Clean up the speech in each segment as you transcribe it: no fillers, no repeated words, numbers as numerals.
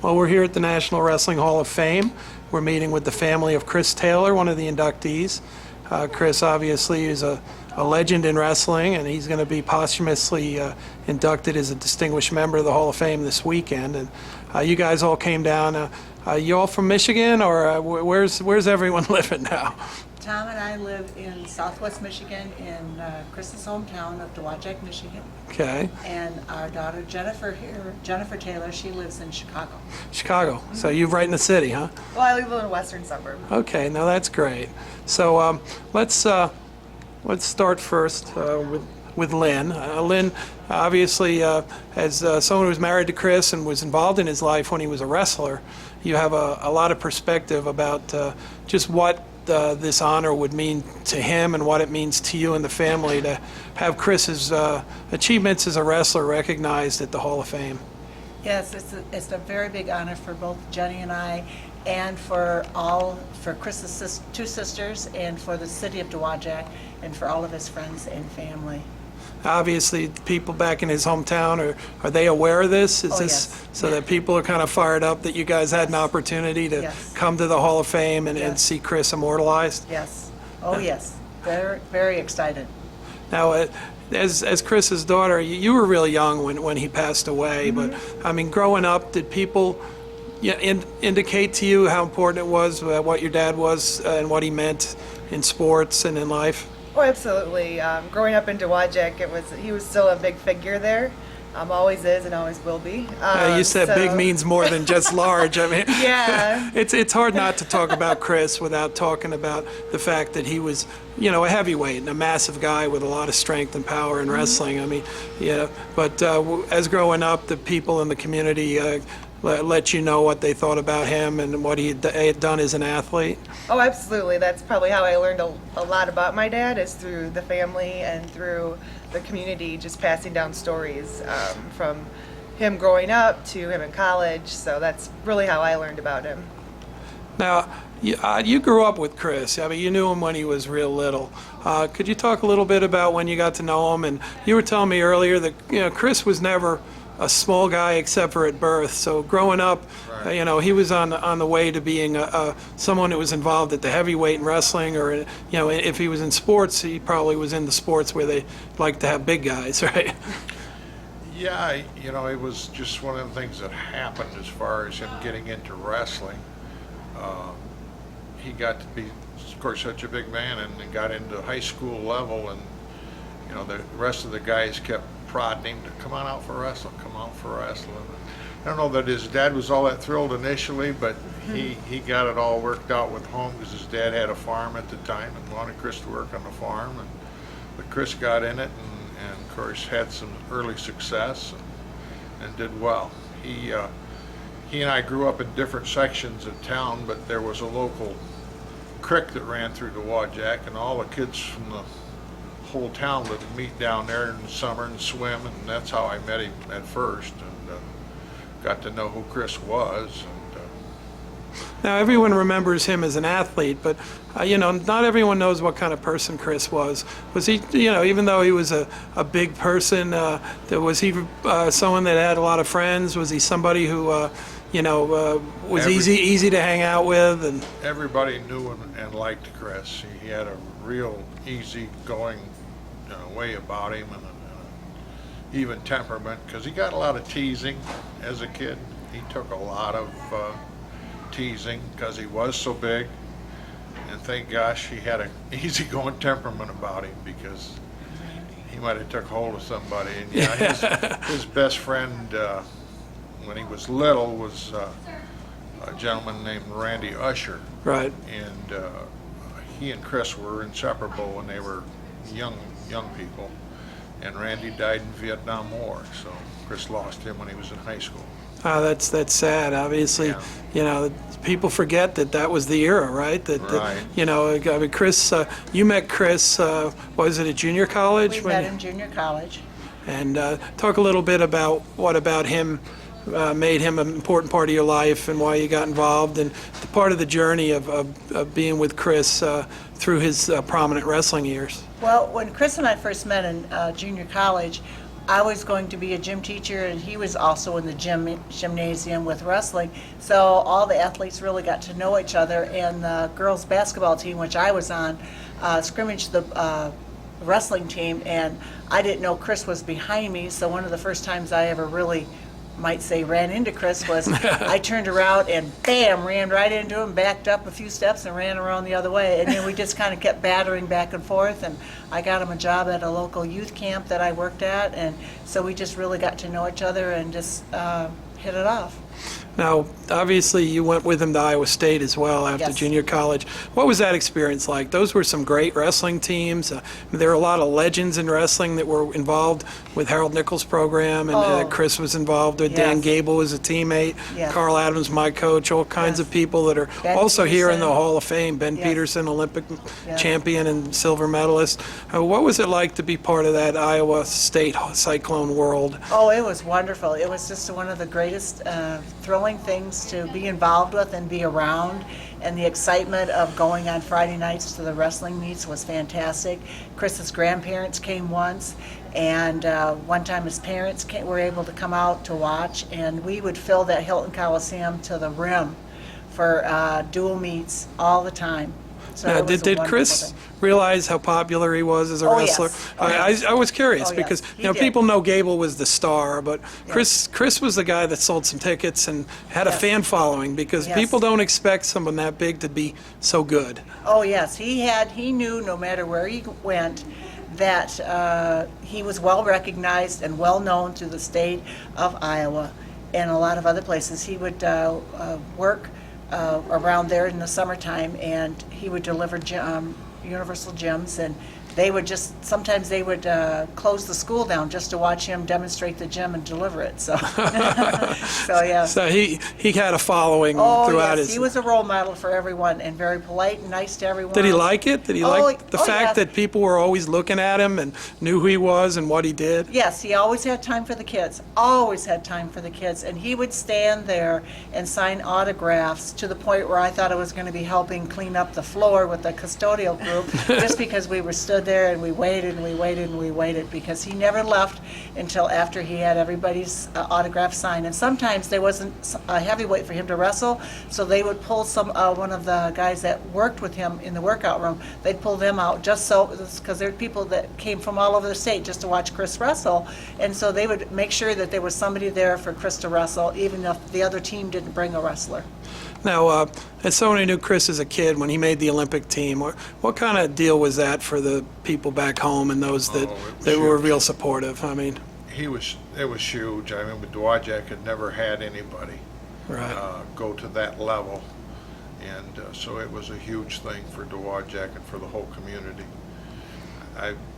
Well, we're here at the National Wrestling Hall of Fame. We're meeting with the family of Chris Taylor, one of the inductees. Chris obviously is a legend in wrestling, and he's going to be posthumously inducted as a distinguished member of the Hall of Fame this weekend. And you guys all came down. You all from Michigan, or where's everyone living now? Tom and I live in southwest Michigan in Chris's hometown of Dowagiac, Michigan. Okay. And our daughter Jennifer Taylor, she lives in Chicago. Chicago. So you're right in the city, huh? Well, I live in a western suburb. Okay, now that's great. So let's start first with Lynne. Lynne, obviously, as someone who was married to Chris and was involved in his life when he was a wrestler, you have a lot of perspective about just what this honor would mean to him and what it means to you and the family to have Chris's achievements as a wrestler recognized at the Hall of Fame. Yes, it's a very big honor for both Jenny and I, and for Chris's two sisters, and for the city of Dowagiac, and for all of his friends and family. Obviously, people back in his hometown, are they aware of this? Is this yes. so that people are kind of fired up that you guys had an opportunity to come to the Hall of Fame and see Chris immortalized? Yes. Oh, yes. Very, very excited. Now, as Chris's daughter, you were really young when he passed away, but I mean, growing up, did people indicate to you how important it was, what your dad was and what he meant in sports and in life? Oh, absolutely. Growing up in Dowagiac, he was still a big figure there. Always is and always will be. You said big means more than just large. I mean, yeah. It's hard not to talk about Chris without talking about the fact that he was, a heavyweight and a massive guy with a lot of strength and power in wrestling. I mean, but as growing up, the people in the community let you know what they thought about him and what he had done as an athlete? Oh, absolutely. That's probably how I learned a lot about my dad, is through the family and through the community, just passing down stories from him growing up to him in college. So that's really how I learned about him. Now, you grew up with Chris. I mean, you knew him when he was real little. Could you talk a little bit about when you got to know him? And you were telling me earlier that Chris was never a small guy except for at birth. So growing up, he was on the way to being someone that was involved at the heavyweight in wrestling, or if he was in sports, he probably was in the sports where they like to have big guys, right? Yeah, it was just one of the things that happened as far as him getting into wrestling. He got to be, of course, such a big man, and got into high school level, and the rest of the guys kept prodding him to come on out for wrestling, come out for wrestling. I don't know that his dad was all that thrilled initially, but he got it all worked out with home, because his dad had a farm at the time and wanted Chris to work on the farm. But Chris got in it and of course had some early success and did well. He and I grew up in different sections of town, but there was a local creek that ran through Dowagiac, and all the kids from the whole town would meet down there in the summer and swim, and that's how I met him at first, and got to know who Chris was. Now, everyone remembers him as an athlete, but not everyone knows what kind of person Chris was. Was he, even though he was a big person, was he someone that had a lot of friends? Was he somebody who was easy to hang out with? And everybody knew and liked Chris. He had a real easy-going way about him, and an even temperament, because he got a lot of teasing as a kid. He took a lot of teasing because he was so big, and thank gosh he had an easygoing temperament about him, because he might have took hold of somebody. And his best friend when he was little was a gentleman named Randy Usher. Right. And he and Chris were inseparable when they were young people, and Randy died in the Vietnam War, so Chris lost him when he was in high school. That's sad. Obviously, people forget that was the era, right? I mean, Chris, you met Chris, was it at junior college? We met in junior college. And talk a little bit about what about him made him an important part of your life, and why you got involved, and the part of the journey of being with Chris through his prominent wrestling years. Well, when Chris and I first met in junior college, I was going to be a gym teacher, and he was also in the gymnasium with wrestling. So all the athletes really got to know each other, and the girls' basketball team, which I was on, scrimmaged the wrestling team, and I didn't know Chris was behind me, so one of the first times I ever really, might say, ran into Chris was I turned around and bam, ran right into him, backed up a few steps and ran around the other way. And then we just kind of kept battering back and forth, and I got him a job at a local youth camp that I worked at, and so we just really got to know each other and just hit it off. Now, obviously, you went with him to Iowa State as well after Yes. junior college. What was that experience like? Those were some great wrestling teams. There are a lot of legends in wrestling that were involved with Harold Nichols' program, and Oh. Chris was involved with. Dan Yes. Gable was a teammate. Yes. Carl Adams, my coach, all kinds Yes. of people that are Ben also here in the Peterson. Hall of Fame. Ben Yes. Peterson, Olympic Yes. champion and silver medalist. What was it like to be part of that Iowa State Cyclone world? Oh, it was wonderful. It was just one of the greatest thrilling things to be involved with and be around. And the excitement of going on Friday nights to the wrestling meets was fantastic. Chris's grandparents came once, and one time his parents were able to come out to watch, and we would fill that Hilton Coliseum to the rim for dual meets all the time. So Now, it was a did wonderful Chris thing. realize how popular he was as a Oh, wrestler? yes. Oh, yes. I was curious Oh, yes. because He you know did. people know Gable was the star, but Chris was the guy that sold some tickets and had a Yes. fan following because Yes. people don't expect someone that big to be so good. Oh, yes, he knew no matter where he went that he was well recognized and well known through the state of Iowa and a lot of other places. He would work around there in the summertime, and he would deliver universal gyms, and sometimes they would close the school down just to watch him demonstrate the gym and deliver it. So, so yeah. So he had a following Oh, throughout yes, his. he was a role model for everyone and very polite and nice to everyone. Did he like it? Did he Oh, like the oh, fact yes. that people were always looking at him and knew who he was and what he did? Yes, he always had time for the kids, always had time for the kids. And he would stand there and sign autographs to the point where I thought I was going to be helping clean up the floor with the custodial group just because we were stood there and we waited and we waited and we waited, because he never left until after he had everybody's autograph signed. And sometimes there wasn't a heavyweight for him to wrestle, so they would pull one of the guys that worked with him in the workout room, they'd pull them out just so, because there were people that came from all over the state just to watch Chris wrestle, and so they would make sure that there was somebody there for Chris to wrestle, even if the other team didn't bring a wrestler. Now, as someone who knew Chris as a kid when he made the Olympic team, what kind of deal was that for the people back home and those that, Oh, it was that were huge. real supportive? I mean, It was huge. I mean, with Dowagiac had never had anybody right. go to that level, and so it was a huge thing for Dowagiac and for the whole community.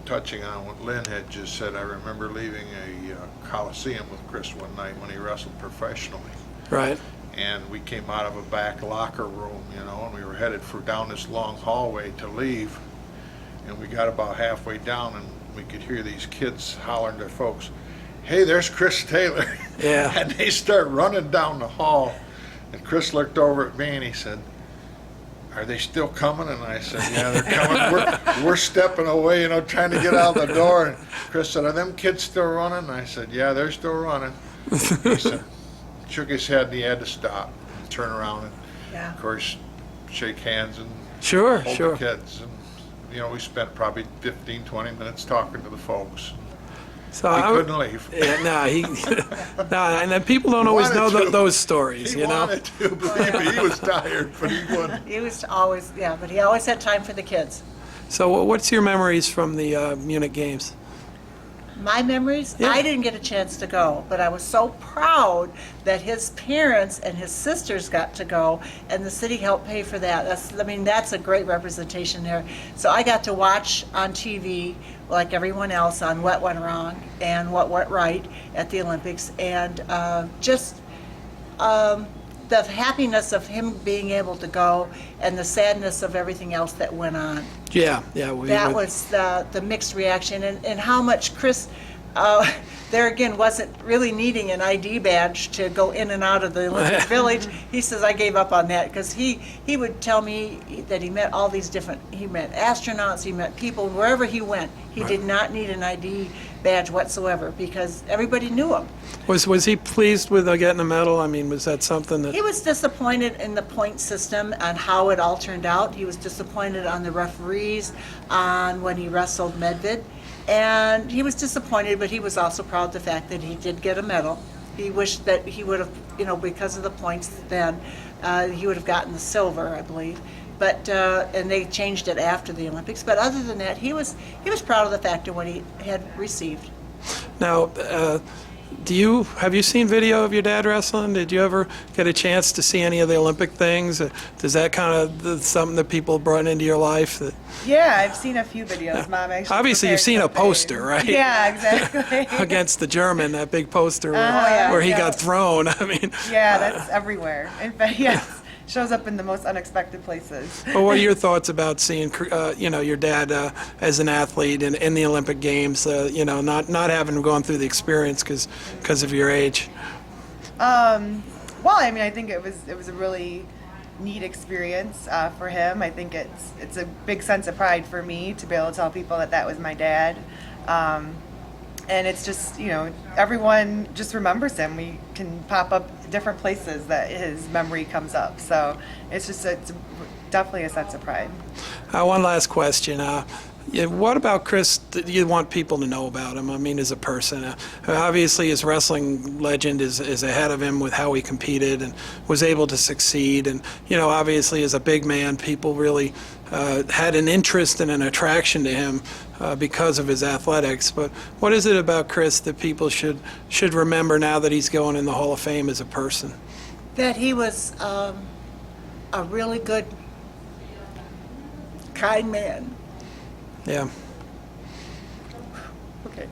Touching on what Lynn had just said, I remember leaving a Coliseum with Chris one night when he wrestled professionally. Right. And we came out of a back locker room, and we were headed down this long hallway to leave. And we got about halfway down, and we could hear these kids hollering to folks, "Hey, there's Chris Taylor." Yeah. And they start running down the hall. And Chris looked over at me and he said, "Are they still coming?" And I said, "Yeah, they're coming. We're stepping away, trying to get out the door." And Chris said, "Are them kids still running?" And I said, "Yeah, they're still running." He said, shook his head, and he had to stop and turn around and, Yeah. of course, shake hands and Sure, hold sure. the kids. And, we spent probably 15, 20 minutes talking to the folks. So He I- couldn't leave. Yeah, and then people don't always know Wanted to. those stories, He you know. wanted to, believe me. He was tired, but he wouldn't. He was always, but he always had time for the kids. So what's your memories from the Munich games? My memories, Yeah. I didn't get a chance to go, but I was so proud that his parents and his sisters got to go, and the city helped pay for that. That's a great representation there. So I got to watch on TV, like everyone else, on what went wrong and what went right at the Olympics, and the happiness of him being able to go and the sadness of everything else that went on. Yeah. That was the mixed reaction, and how much Chris there again wasn't really needing an ID badge to go in and out of the Olympic Village. He says, I gave up on that because he would tell me that he met all these different, he met astronauts, he met people, wherever he went. He did not need an ID badge whatsoever because everybody knew him. Was he pleased with getting a medal? I mean, was that something that... He was disappointed in the point system and how it all turned out. He was disappointed on the referees, on when he wrestled Medved. And he was disappointed, but he was also proud of the fact that he did get a medal. He wished that he would have, because of the points then, he would have gotten the silver, I believe. But and they changed it after the Olympics. But other than that, he was proud of the fact of what he had received. Now, have you seen video of your dad wrestling? Did you ever get a chance to see any of the Olympic things? Does that kind of something that people brought into your life? That, Yeah, I've seen a few videos. Mom actually. obviously, you've prepared seen a something. poster, right? Yeah, exactly. Against the German, that big poster yeah, where he yeah. got thrown. I mean, Yeah, that's everywhere. In fact, yes, shows up in the most unexpected places. well, what are your thoughts about seeing, your dad as an athlete in the Olympic Games? Not having gone through the experience because of your age. Well, I mean, I think it was a really neat experience for him. I think it's a big sense of pride for me to be able to tell people that was my dad. And it's just, everyone just remembers him. We can pop up different places that his memory comes up. So it's definitely a sense of pride. One last question. What about Chris that you want people to know about him? I mean, as a person. Obviously, his wrestling legend is ahead of him with how he competed and was able to succeed. And, obviously, as a big man, people really had an interest and an attraction to him because of his athletics. But what is it about Chris that people should remember now that he's going in the Hall of Fame as a person? That he was a really good, kind man. Yeah. Okay.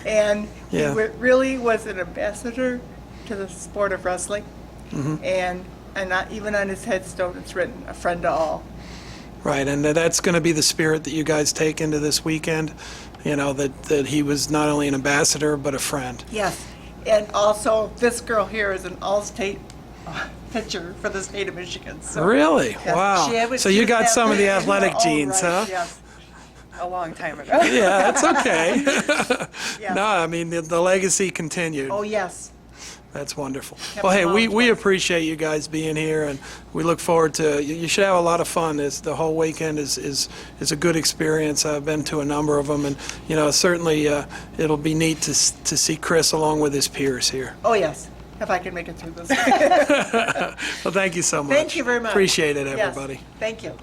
And Yeah. he really was an ambassador to the sport of wrestling. And not even on his headstone, it's written, a friend to all. Right, and that's going to be the spirit that you guys take into this weekend, that he was not only an ambassador, but a friend. Yes. And also, this girl here is an all-state pitcher for the state of Michigan. So, Really? yes, Wow. So you got some of the athletic All genes, right, huh? Yes. A long time ago. Yeah, that's okay. Yes. No, I mean, the legacy continued. Oh, yes. That's wonderful. Kept Well, hey, them on we twice. appreciate you guys being here, and we look forward to, you should have a lot of fun. The whole weekend is a good experience. I've been to a number of them, and, certainly it'll be neat to see Chris along with his peers here. Oh, yes. If I can make it through this. Well, thank you so much. Thank you very much. Appreciate it, Yes. everybody. Thank you.